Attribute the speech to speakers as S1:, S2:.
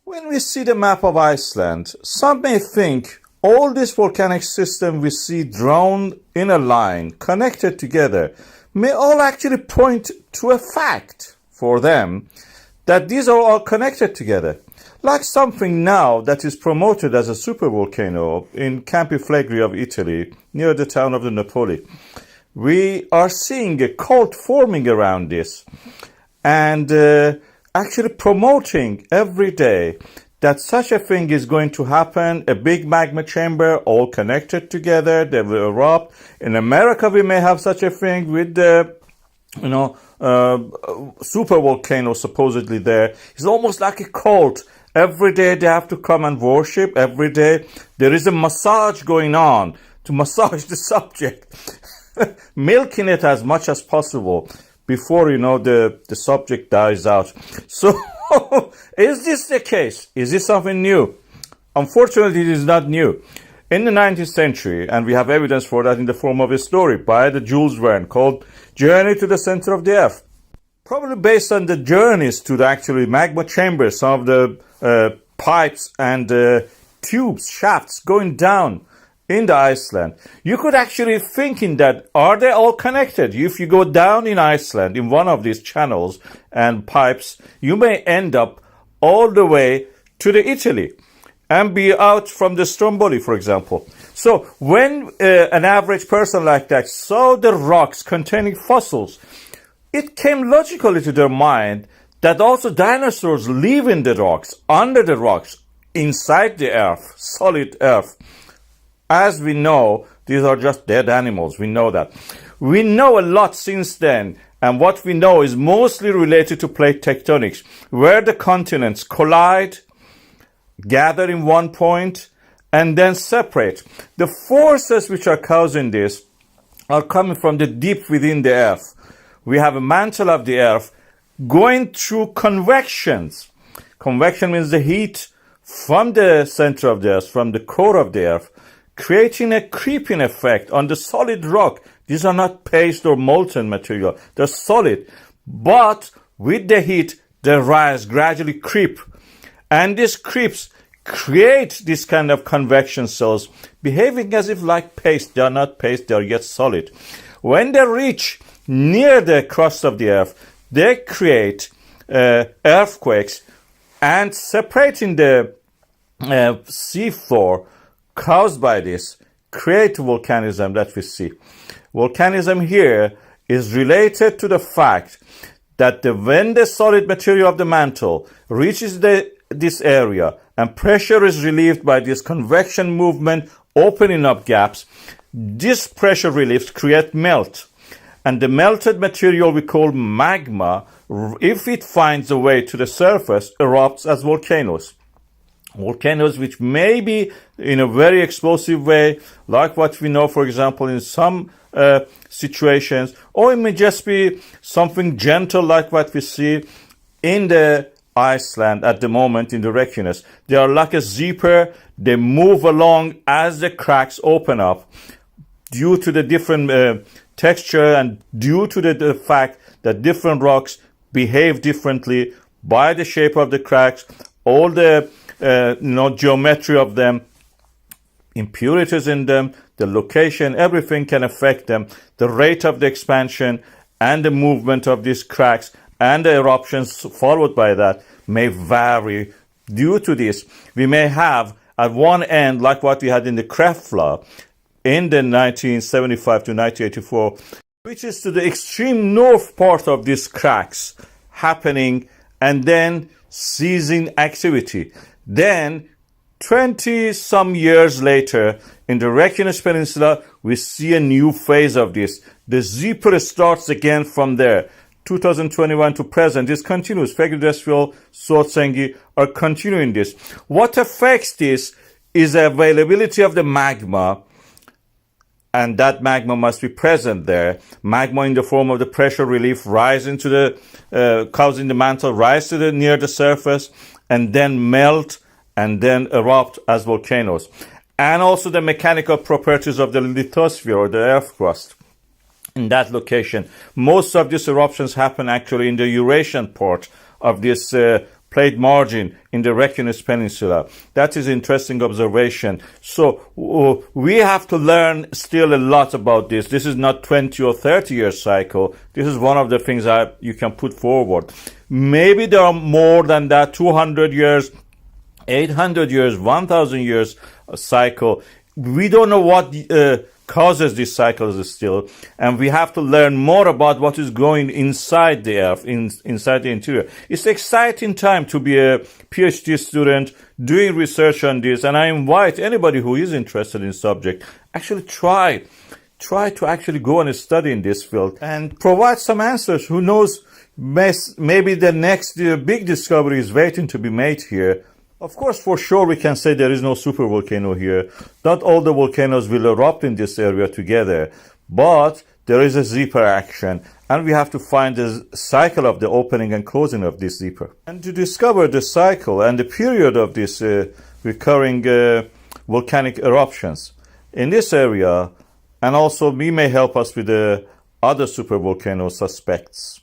S1: When we see the map of Iceland, some may think all this volcanic system we see drawn in a line, connected together, may all actually point to a fact for them that these are all connected together. Like something now that is promoted as a supervolcano in Campi Flegrei of Italy, near the town of the Napoli. We are seeing a cult forming around this and actually promoting every day that such a thing is going to happen, a big magma chamber, all connected together, they will erupt. In America, we may have such a thing with the, super volcano supposedly there. It's almost like a cult. Every day they have to come and worship. Every day there is a massage going on to massage the subject, milking it as much as possible before, the subject dies out. So, is this the case? Is this something new? Unfortunately, it is not new. In the 19th century, and we have evidence for that in the form of a story by the Jules Verne called Journey to the Center of the Earth. Probably based on the journeys to the actually magma chambers, some of the pipes and tubes, shafts going down in the Iceland. You could actually think in that, are they all connected? If you go down in Iceland, in one of these channels and pipes, you may end up all the way to the Italy and be out from the Stromboli, for example. So when an average person like that saw the rocks containing fossils, it came logically to their mind that also dinosaurs live in the rocks, under the rocks, inside the earth, solid earth. As we know, these are just dead animals. We know that. We know a lot since then, and what we know is mostly related to plate tectonics, where the continents collide, gather in one point, and then separate. The forces which are causing this are coming from the deep within the earth. We have a mantle of the earth going through convections. Convection means the heat from the center of the earth, from the core of the earth, creating a creeping effect on the solid rock. These are not paste or molten material. They're solid. But with the heat, they rise, gradually creep. And these creeps create this kind of convection cells, behaving as if like paste. They are not paste, they are yet solid. When they reach near the crust of the earth, they create earthquakes, and separating the seafloor caused by this create volcanism that we see. Volcanism here is related to the fact that when the solid material of the mantle reaches this area and pressure is relieved by this convection movement, opening up gaps, this pressure reliefs create melt. And the melted material we call magma, if it finds a way to the surface, erupts as volcanoes. Volcanoes which may be in a very explosive way, like what we know, for example, in some situations, or it may just be something gentle like what we see in the Iceland at the moment in the Reykjanes. They are like a zipper. They move along as the cracks open up due to the different texture and due to the fact that different rocks behave differently by the shape of the cracks, all the geometry of them, impurities in them, the location, everything can affect them. The rate of the expansion and the movement of these cracks and the eruptions followed by that may vary. Due to this, we may have at one end, like what we had in the Krafla in the 1975 to 1984, which is to the extreme north part of these cracks happening and then ceasing activity. Then 20 some years later, in the Reykjanes Peninsula, we see a new phase of this. The zipper starts again from there. 2021 to present, this continues. Flegrei, Sortsengi are continuing this. What affects this is the availability of the magma, and that magma must be present there. Magma in the form of the pressure relief rising to the, causing the mantle rise to the near the surface, and then melt and then erupt as volcanoes. And also the mechanical properties of the lithosphere or the earth crust in that location. Most of these eruptions happen actually in the Eurasian part of this plate margin in the Reykjanes Peninsula. That is interesting observation. So we have to learn still a lot about this. This is not 20 or 30 year cycle. This is one of the things that you can put forward. Maybe there are more than that, 200 years, 800 years, 1,000 years cycle. We don't know what causes these cycles still, and we have to learn more about what is going inside the earth, inside the interior. It's an exciting time to be a PhD student doing research on this, and I invite anybody who is interested in the subject, actually try to actually go and study in this field and provide some answers. Who knows, maybe the next big discovery is waiting to be made here. Of course, for sure, we can say there is no supervolcano here. Not all the volcanoes will erupt in this area together, but there is a zipper action, and we have to find the cycle of the opening and closing of this zipper. And to discover the cycle and the period of these recurring volcanic eruptions in this area, and also we may help us with the other supervolcano suspects.